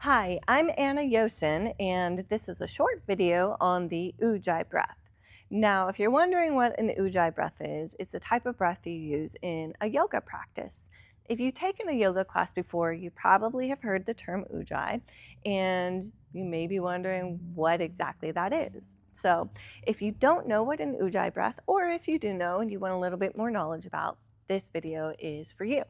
Hi, I'm Anna Yosin, and this is a short video on the Ujjayi breath. Now, if you're wondering what an Ujjayi breath is, it's a type of breath you use in a yoga practice. If you've taken a yoga class before, you probably have heard the term Ujjayi, and you may be wondering what exactly that is. So, if you don't know what an Ujjayi breath, or if you do know and you want a little bit more knowledge about, this video is for you.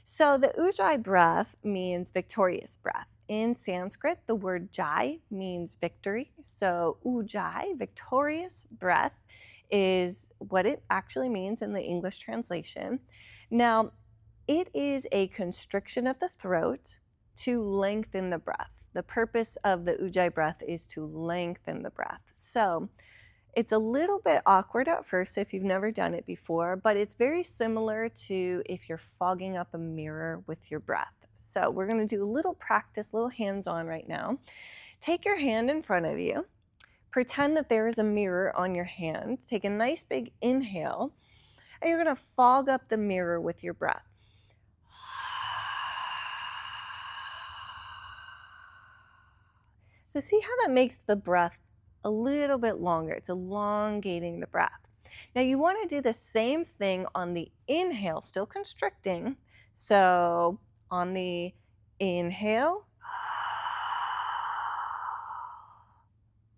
So the Ujjayi breath means victorious breath. In Sanskrit, the word jai means victory. So Ujjayi, victorious breath, is what it actually means in the English translation. Now, it is a constriction of the throat to lengthen the breath. The purpose of the Ujjayi breath is to lengthen the breath. So it's a little bit awkward at first if you've never done it before, but it's very similar to if you're fogging up a mirror with your breath. So we're going to do a little practice, little hands-on right now. Take your hand in front of you. Pretend that there is a mirror on your hand. Take a nice big inhale, and you're going to fog up the mirror with your breath. So see how that makes the breath a little bit longer. It's elongating the breath. Now you want to do the same thing on the inhale, still constricting. So on the inhale,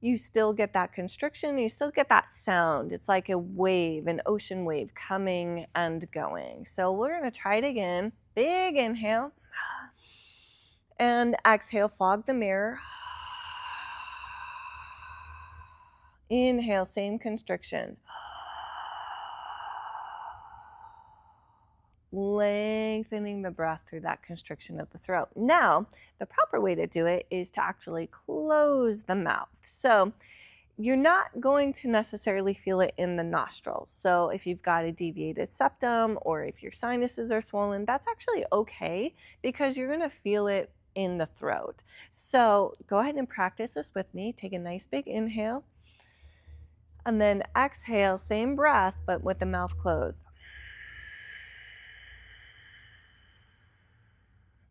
you still get that constriction, you still get that sound. It's like a wave, an ocean wave coming and going. So we're going to try it again. Big inhale and exhale, fog the mirror. Inhale, same constriction. Lengthening the breath through that constriction of the throat. Now, the proper way to do it is to actually close the mouth. So you're not going to necessarily feel it in the nostrils. So if you've got a deviated septum or if your sinuses are swollen, that's actually okay because you're going to feel it in the throat. So go ahead and practice this with me. Take a nice big inhale. And then exhale, same breath, but with the mouth closed.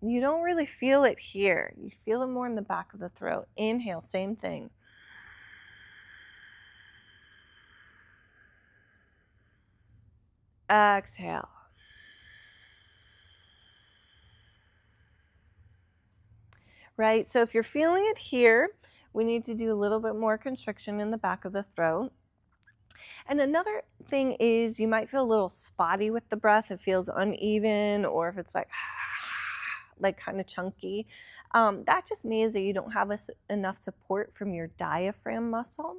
You don't really feel it here. You feel it more in the back of the throat. Inhale, same thing. Exhale. Right, so if you're feeling it here, we need to do a little bit more constriction in the back of the throat. And another thing is you might feel a little spotty with the breath. It feels uneven, or if it's like kind of chunky. That just means that you don't have enough support from your diaphragm muscle.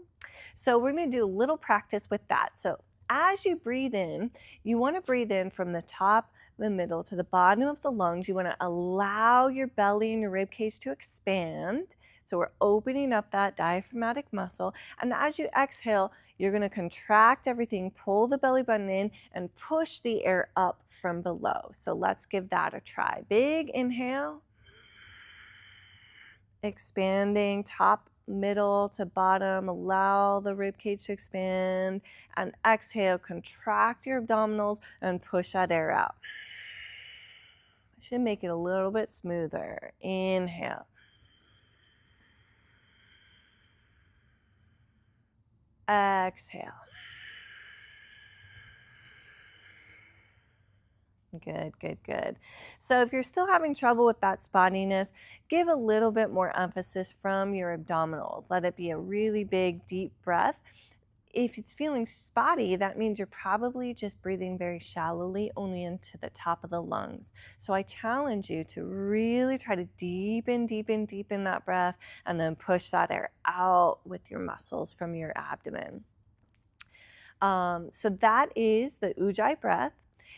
So we're going to do a little practice with that. So as you breathe in, you want to breathe in from the top, the middle to the bottom of the lungs. You want to allow your belly and your rib cage to expand. So we're opening up that diaphragmatic muscle. And as you exhale, you're going to contract everything, pull the belly button in, and push the air up from below. So let's give that a try. Big inhale. Expanding top, middle to bottom. Allow the rib cage to expand. And exhale, contract your abdominals and push that air out. Should make it a little bit smoother. Inhale. Exhale. Good, good, good. So if you're still having trouble with that spottiness, give a little bit more emphasis from your abdominals. Let it be a really big, deep breath. If it's feeling spotty, that means you're probably just breathing very shallowly, only into the top of the lungs. So I challenge you to really try to deepen, deepen, deepen that breath, and then push that air out with your muscles from your abdomen. So that is the Ujjayi breath.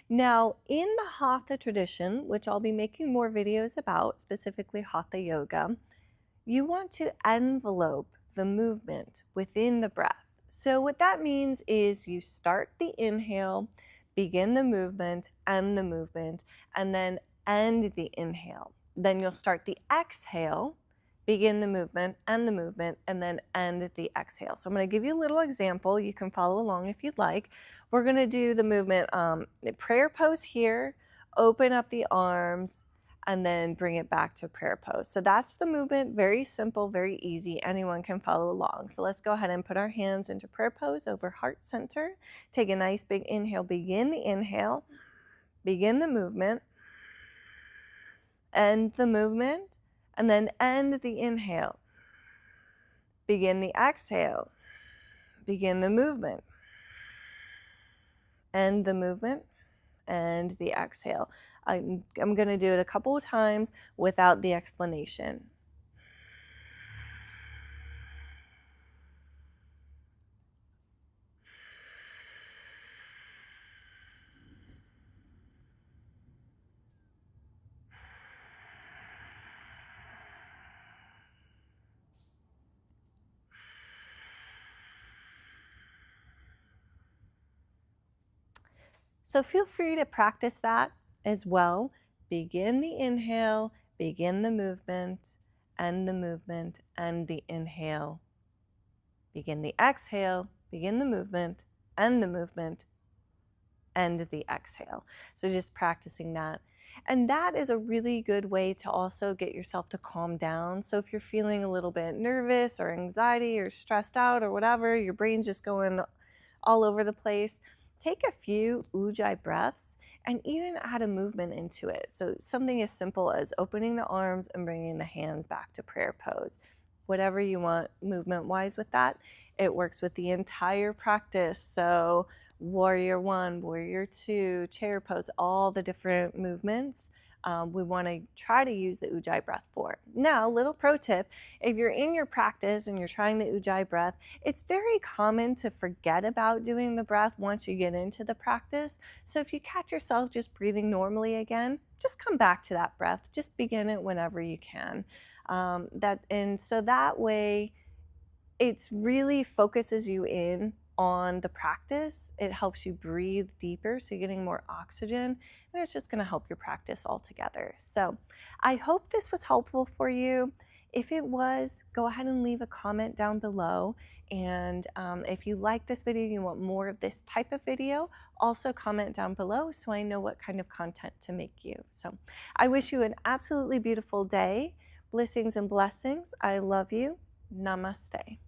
Now, in the Hatha tradition, which I'll be making more videos about, specifically Hatha yoga, you want to envelope the movement within the breath. So what that means is you start the inhale, begin the movement, and then end the inhale. Then you'll start the exhale, begin the movement, and then end the exhale. So I'm going to give you a little example. You can follow along if you'd like. We're going to do the movement, prayer pose here, open up the arms, and then bring it back to prayer pose. So that's the movement, very simple, very easy. Anyone can follow along. So let's go ahead and put our hands into prayer pose over heart center. Take a nice big inhale, begin the inhale, begin the movement, end the movement, and then end the inhale. Begin the exhale, begin the movement, end the movement, and the exhale. I'm going to do it a couple of times without the explanation. So feel free to practice that as well. Begin the inhale, begin the movement, end the movement, end the inhale. Begin the exhale, begin the movement, end the movement, end the exhale. So just practicing that. And that is a really good way to also get yourself to calm down. So if you're feeling a little bit nervous or anxiety or stressed out or whatever, your brain's just going all over the place, take a few Ujjayi breaths and even add a movement into it. So something as simple as opening the arms and bringing the hands back to prayer pose. Whatever you want movement-wise with that, it works with the entire practice. So warrior one, warrior two, chair pose, all the different movements we want to try to use the Ujjayi breath for. Now, little pro tip, if you're in your practice and you're trying the Ujjayi breath, it's very common to forget about doing the breath once you get into the practice. So if you catch yourself just breathing normally again, just come back to that breath. Just begin it whenever you can. So that way, it really focuses you in on the practice. It helps you breathe deeper, so you're getting more oxygen, and it's just going to help your practice altogether. So I hope this was helpful for you. If it was, go ahead and leave a comment down below. And if you like this video, you want more of this type of video, also comment down below so I know what kind of content to make you. So I wish you an absolutely beautiful day. Blessings and blessings. I love you. Namaste.